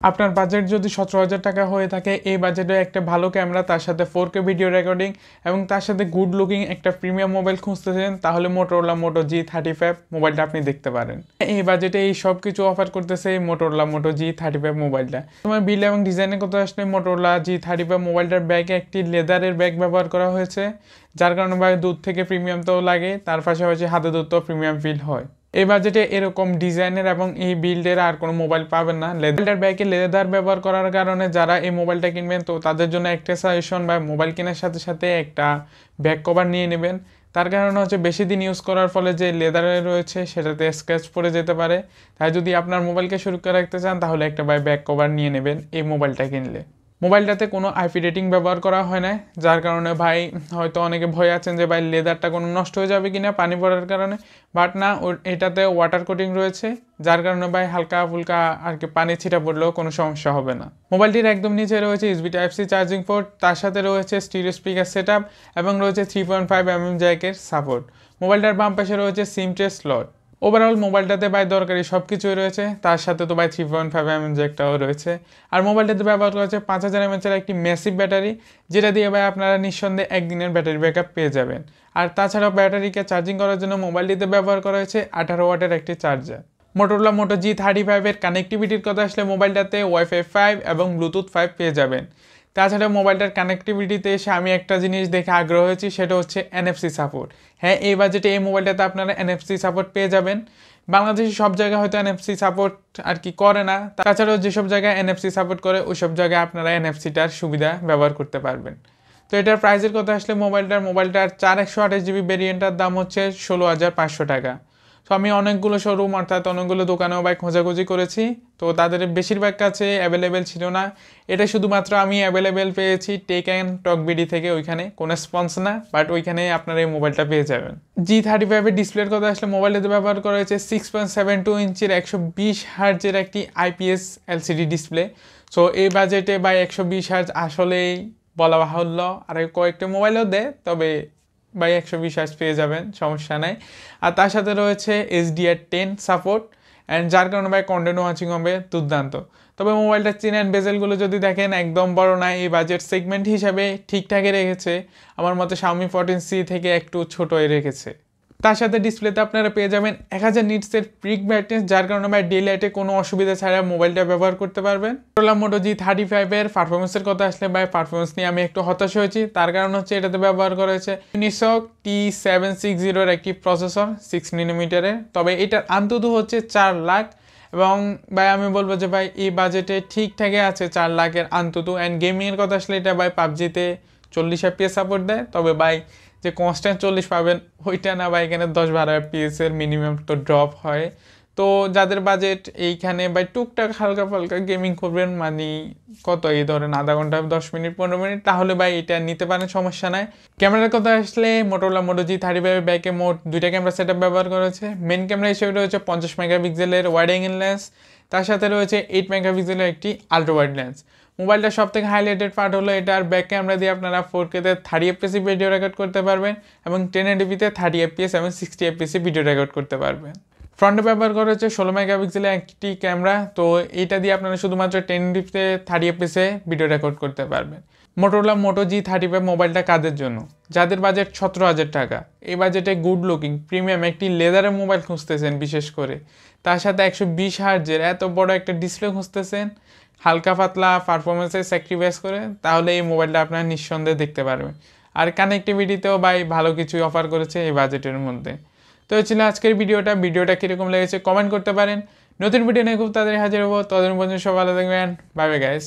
আপনার বাজেট যদি 17,000 টাকা হয়ে থাকে, এই বাজেটে একটা ভালো ক্যামেরা, তার সাথে 4K ভিডিও রেকর্ডিং এবং তার সাথে গুড লুকিং একটা প্রিমিয়াম মোবাইল খুঁজতেছেন, তাহলে মোটোরোলা মোটো G35 মোবাইলটা আপনি দেখতে পারেন। এই বাজেটে এই সব কিছু অফার করতেছে এই মোটোরোলা মোটো G35 মোবাইলটা। তোমার বিল এবং ডিজাইনের কথা আসলে মোটোরোলা G35 মোবাইলটার ব্যাগে একটি লেদারের ব্যাগ ব্যবহার করা হয়েছে, যার কারণে ভাই দূর থেকে প্রিমিয়াম তো লাগে, তার পাশাপাশি হাতে ধরতেও প্রিমিয়াম ফিল হয়। এই বাজেটে এরকম ডিজাইনের এবং এই বিল্ডের আর কোনো মোবাইল পাবেন না। লেদার ব্যাগে লেদার ব্যবহার করার কারণে যারা এই মোবাইলটা কিনবেন, তো তাদের জন্য একটা সাজেশন, বা মোবাইল কেনার সাথে সাথে একটা ব্যাক কভার নিয়ে নেবেন। তার কারণে হচ্ছে বেশি দিন ইউজ করার ফলে যে লেদারে রয়েছে সেটাতে স্ক্র্যাচ পড়ে যেতে পারে। তাই যদি আপনার মোবাইলকে সুরক্ষা রাখতে চান, তাহলে একটা ব্যাক কভার নিয়ে নেবেন এই মোবাইলটা কিনলে। মোবাইলটাতে কোনো আইপি রেটিং ব্যবহার করা হয় না, যার কারণে ভাই হয়তো অনেকে ভয় আছেন যে ভাই লেদারটা কোনো নষ্ট হয়ে যাবে কিনা পানি পড়ার কারণে, বাট না, এটাতে ওয়াটার কোটিং রয়েছে, যার কারণে ভাই হালকা ফুলকা আর কি পানি ছিটা পড়লেও কোনো সমস্যা হবে না। মোবাইলটির একদম নিচে রয়েছে USB Type-C চার্জিং পোর্ট, তার সাথে রয়েছে স্টিরিও স্পিকার সেটআপ এবং রয়েছে 3.5mm জ্যাকের সাপোর্ট। মোবাইলটার বাম পাশে রয়েছে সিম ট্রে স্লট। ওভারঅল মোবাইলটাতে ভাই দরকারি সব কিছুই রয়েছে, তার সাথে তো ভাই 3.5mm জ্যাকটাও রয়েছে। আর মোবাইলটাতে ব্যবহার করা হচ্ছে 5000 mAh একটি ম্যাসিভ ব্যাটারি, যেটা দিয়ে ভাই আপনারা নিঃসন্দেহে একদিনের ব্যাটারি ব্যাকআপ পেয়ে যাবেন। আর তাছাড়াও ব্যাটারিকে চার্জিং করার জন্য মোবাইলটিতে ব্যবহার করা হয়েছে 18 ওয়াটের একটি চার্জার। মোটোরোলা মোটো G35 এর কানেক্টিভিটির কথা আসলে মোবাইলটাতে Wi-Fi 5 এবং Bluetooth 5 পেয়ে যাবেন। তাছাড়া মোবাইলটার কানেক্টিভিটিতে এসে আমি একটা জিনিস দেখে আগ্রহ হয়েছি, সেটা হচ্ছে NFC সাপোর্ট। হ্যাঁ, এই বাজেটে এই মোবাইলটাতে আপনারা NFC সাপোর্ট পেয়ে যাবেন। বাংলাদেশে সব জায়গায় হয়তো NFC সাপোর্ট আর কি করে না, তাছাড়াও যেসব জায়গায় NFC সাপোর্ট করে ওই সব জায়গায় আপনারা NFC-টার সুবিধা ব্যবহার করতে পারবেন। তো এটার প্রাইসের কথা আসলে মোবাইলটার 4/128GB ভেরিয়েন্টটার দাম হচ্ছে 16,500 টাকা। তো আমি অনেকগুলো শোরুম অর্থাৎ অনেকগুলো দোকানেও ভাই খোঁজাখুঁজি করেছি, তো তাদের বেশিরভাগ কাছে অ্যাভেলেবেল ছিল না। এটা শুধুমাত্র আমি অ্যাভেলেবেল পেয়েছি টেক অ্যান্ড টক বিডি থেকে, ওইখানে কোনো স্পন্স না, বাট ওইখানে আপনারা এই মোবাইলটা পেয়ে যাবেন। G35 এর ডিসপ্লের কথা আসলে মোবাইলটাতে ব্যবহার করা হয়েছে 6.72 ইঞ্চির 120 হার্জের একটি IPS LCD ডিসপ্লে। সো এই বাজেটে ভাই 120 হার্জ আসলেই বলা বাহুল্য, আর কয়েকটা মোবাইলও দেয়, তবে বাই 120 হার্জ পেয়ে যাবেন, সমস্যা নাই। আর তার সাথে রয়েছে HDR10 সাপোর্ট, অ্যান্ড যার কারণে ভাই কন্টেন্ট ওয়াচিং হবে দুর্দান্ত। তবে মোবাইলটার চিন অ্যান্ড বেজেলগুলো যদি দেখেন, একদম বড় না, এই বাজেট সেগমেন্ট হিসাবে ঠিকঠাকই রেখেছে। আমার মতে Xiaomi 14C থেকে একটু ছোটোই রেখেছে। তার সাথে ডিসপ্লেতে আপনারা পেয়ে যাবেন 1000 নিটসের পিক ব্রাইটনেস, যার কারণে ভাই ডে লাইটে কোনো অসুবিধা ছাড়া মোবাইলটা ব্যবহার করতে পারবেন। মোটোরোলা মোটো G35 এর পারফরমেন্সের কথা আসলে ভাই পারফরমেন্স নিয়ে আমি একটু হতাশ হয়েছি, তার কারণ হচ্ছে এটাতে ব্যবহার করা হয়েছে Unisoc T760 এর একটি প্রসেসর 6nm, তবে এটার আন্তঃ হচ্ছে 4 লাখ, এবং ভাই আমি বলবো যে ভাই এই বাজেটে ঠিকঠাকই আছে 4 লাখের আন্তঃ। অ্যান্ড গেমিংয়ের কথা আসলে এটা ভাই পাবজিতে 40 FPS সাপোর্ট দেয়, তবে ভাই যে কনস্ট্যান্ট 40 পাবেন ওইটা না ভাই, এখানে 10-12 FPS এর মিনিমাম তো ড্রপ হয়। তো যাদের বাজেট এইখানে ভাই টুকটাক হালকা ফালকা গেমিং করবেন, মানে কত, এই ধরেন আধা ঘন্টা 10 মিনিট 15 মিনিট, তাহলে ভাই এটা নিতে পারেন, সমস্যা নাই। ক্যামেরার কথা আসলে মোটোরোলা মোটো G35 ব্যাকে মোট 2টা ক্যামেরা সেটআপ ব্যবহার করা হয়েছে। মেন ক্যামেরা হিসেবে রয়েছে 50 মেগাপিক্সেলের ওয়াইড অ্যাঙ্গেল লেন্স, তার সাথে রয়েছে 8 মেগাপিক্সেলের একটি আল্ট্রা ওয়াইড লেন্স। মোবাইলটা সব থেকে হাইলাইটেড পার্ট হলো এটার ব্যাক ক্যামেরা দিয়ে আপনারা 4K-তে 30 fps ভিডিও রেকর্ড করতে পারবেন, এবং 1080p-তে 30 fps এবং 60 fps ভিডিও রেকর্ড করতে পারবেন। ফ্রন্টে ব্যবহার করা হচ্ছে 16 মেগাপিক্সেলের একটি ক্যামেরা, তো এইটা দিয়ে আপনারা শুধুমাত্র 1080p-তে 30 fps ভিডিও রেকর্ড করতে পারবেন। মোটোরোলা মোটো G35 মোবাইলটা কাদের জন্য? যাদের বাজেট 17,000 টাকা, এই বাজেটে গুড লুকিং প্রিমিয়াম একটি লেদারের মোবাইল খুঁজতেছেন বিশেষ করে, তার সাথে 120 হার্জের এত বড় একটা ডিসপ্লে খুঁজতেছেন, হালকা পাতলা পারফরমেন্সে স্যাক্রিফাইস করে, তাহলে এই মোবাইলটা আপনারা নিঃসন্দেহে দেখতে পারবেন। আর কানেক্টিভিটিতেও ভাই ভালো কিছুই অফার করেছে এই বাজেটের মধ্যে। তো এই ছিল আজকের ভিডিওটা কীরকম লেগেছে কমেন্ট করতে পারেন। নতুন ভিডিও নিয়ে খুব তাড়াতাড়ি হাজির হবো, ততদিন পর্যন্ত সব ভালো থাকবেন, বাই বাই গাইস।